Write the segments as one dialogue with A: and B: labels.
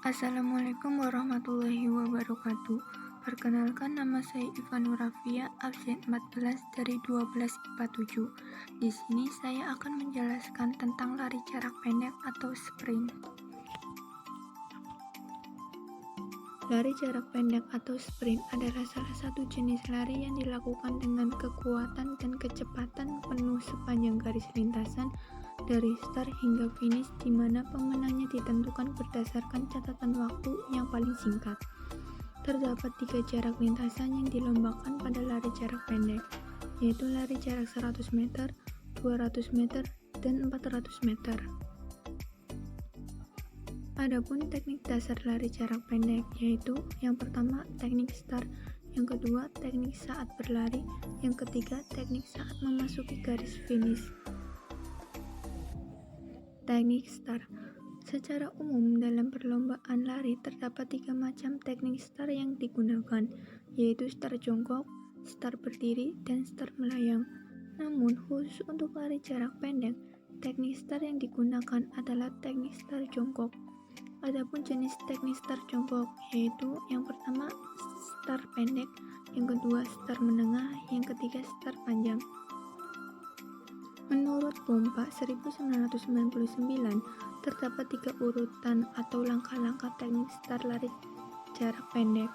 A: Assalamualaikum warahmatullahi wabarakatuh. Perkenalkan, nama saya Iva Nurafia, absen 14 dari 12 IPA 7. Di sini saya akan menjelaskan tentang lari jarak pendek atau sprint. Lari jarak pendek atau sprint adalah salah satu jenis lari yang dilakukan dengan kekuatan dan kecepatan penuh sepanjang garis lintasan dari start hingga finish, di mana pemenangnya ditentukan berdasarkan catatan waktu yang paling singkat. Terdapat 3 jarak lintasan yang dilombakan pada lari jarak pendek, yaitu lari jarak 100 meter, 200 meter, dan 400 meter. Adapun teknik dasar lari jarak pendek yaitu yang pertama teknik start, yang kedua teknik saat berlari, yang ketiga teknik saat memasuki garis finish. Teknik start. Secara umum dalam perlombaan lari terdapat 3 macam teknik start yang digunakan, yaitu start jongkok, start berdiri, dan start melayang. Namun khusus untuk lari jarak pendek, teknik start yang digunakan adalah teknik start jongkok. Adapun jenis teknik start jongkok yaitu yang pertama start pendek, yang kedua start menengah, yang ketiga start panjang. Menurut Pompa 1999, terdapat 3 urutan atau langkah-langkah teknik start lari jarak pendek.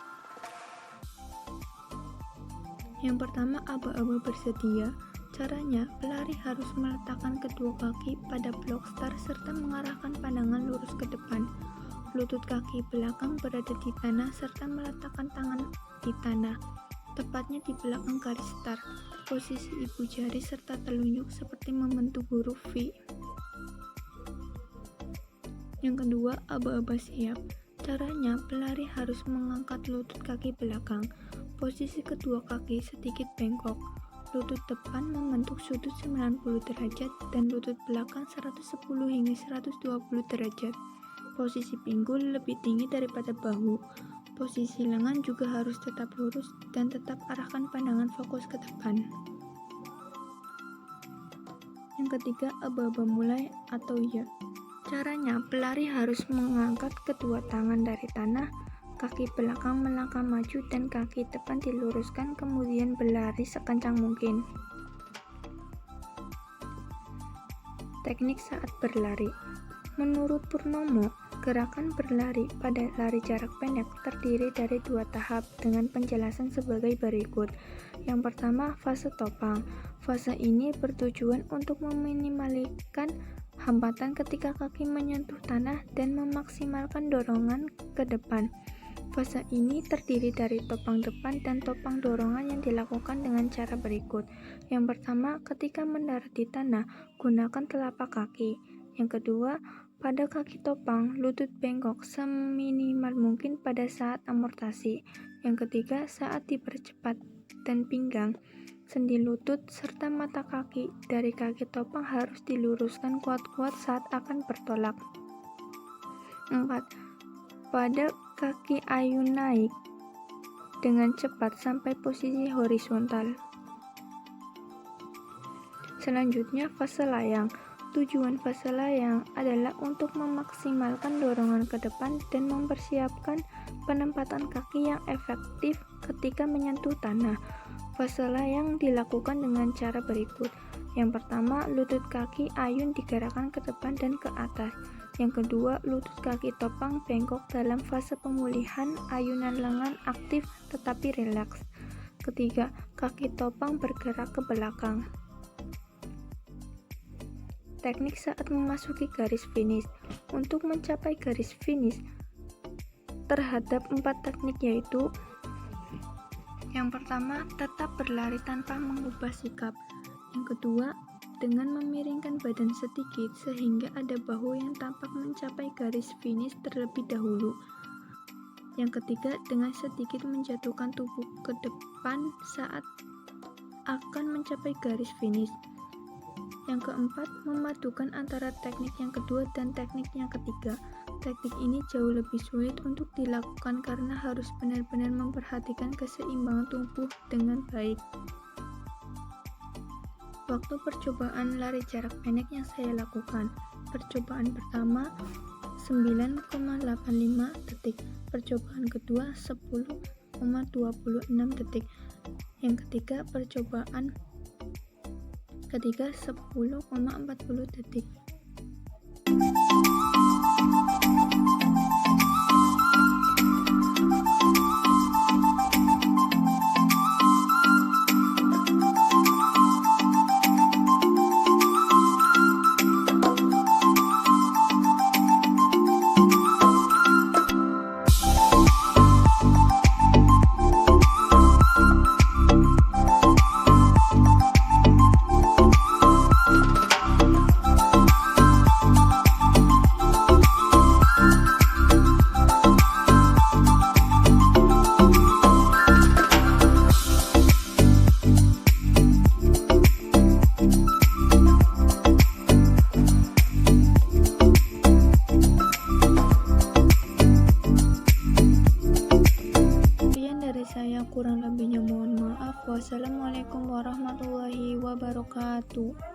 A: Yang pertama, aba-aba bersedia. Caranya, pelari harus meletakkan kedua kaki pada blok start serta mengarahkan pandangan lurus ke depan. Lutut kaki belakang berada di tanah serta meletakkan tangan di tanah, tepatnya di belakang garis start. Posisi ibu jari serta telunjuk seperti membentuk huruf V. Yang kedua, aba-aba siap. Caranya, pelari harus mengangkat lutut kaki belakang. Posisi kedua kaki sedikit bengkok. Lutut depan membentuk sudut 90 derajat dan lutut belakang 110 hingga 120 derajat. Posisi pinggul lebih tinggi daripada bahu. Posisi lengan juga harus tetap lurus dan tetap arahkan pandangan fokus ke depan. Yang ketiga, aba-aba mulai atau ya. Caranya, pelari harus mengangkat kedua tangan dari tanah, kaki belakang melangkah maju dan kaki depan diluruskan, kemudian berlari sekencang mungkin. Teknik saat berlari. Menurut Purnomo, gerakan berlari pada lari jarak pendek terdiri dari 2 tahap dengan penjelasan sebagai berikut. Yang pertama, fase topang. Fase ini bertujuan untuk meminimalkan hambatan ketika kaki menyentuh tanah dan memaksimalkan dorongan ke depan. Fase ini terdiri dari topang depan dan topang dorongan yang dilakukan dengan cara berikut. Yang pertama, ketika mendarat di tanah, gunakan telapak kaki. Yang kedua, pada kaki topang, lutut bengkok seminimal mungkin pada saat amortasi. Yang ketiga, saat dipercepat dan pinggang, sendi lutut, serta mata kaki dari kaki topang harus diluruskan kuat-kuat saat akan bertolak. 4. Pada kaki ayun naik dengan cepat sampai posisi horizontal. Selanjutnya, fase layang. Tujuan fase layang adalah untuk memaksimalkan dorongan ke depan dan mempersiapkan penempatan kaki yang efektif ketika menyentuh tanah. Fase layang dilakukan dengan cara berikut. Yang pertama, lutut kaki ayun digerakkan ke depan dan ke atas. Yang kedua, lutut kaki topang bengkok dalam fase pemulihan, ayunan lengan aktif tetapi rileks. Ketiga, kaki topang bergerak ke belakang. Teknik saat memasuki garis finish. Untuk mencapai garis finish terhadap 4 teknik yaitu: yang pertama, tetap berlari tanpa mengubah sikap. Yang kedua, dengan memiringkan badan sedikit sehingga ada bahu yang tampak mencapai garis finish terlebih dahulu. Yang ketiga, dengan sedikit menjatuhkan tubuh ke depan saat akan mencapai garis finish. Yang keempat, memadukan antara teknik yang kedua dan teknik yang ketiga. Teknik ini jauh lebih sulit untuk dilakukan karena harus benar-benar memperhatikan keseimbangan tubuh dengan baik. Waktu percobaan lari jarak pendek yang saya lakukan. Percobaan pertama 9,85 detik. Percobaan kedua 10,26 detik. Yang ketiga percobaan ketiga 10,40 detik. Saya kurang lebihnya mohon maaf. Wassalamualaikum warahmatullahi wabarakatuh.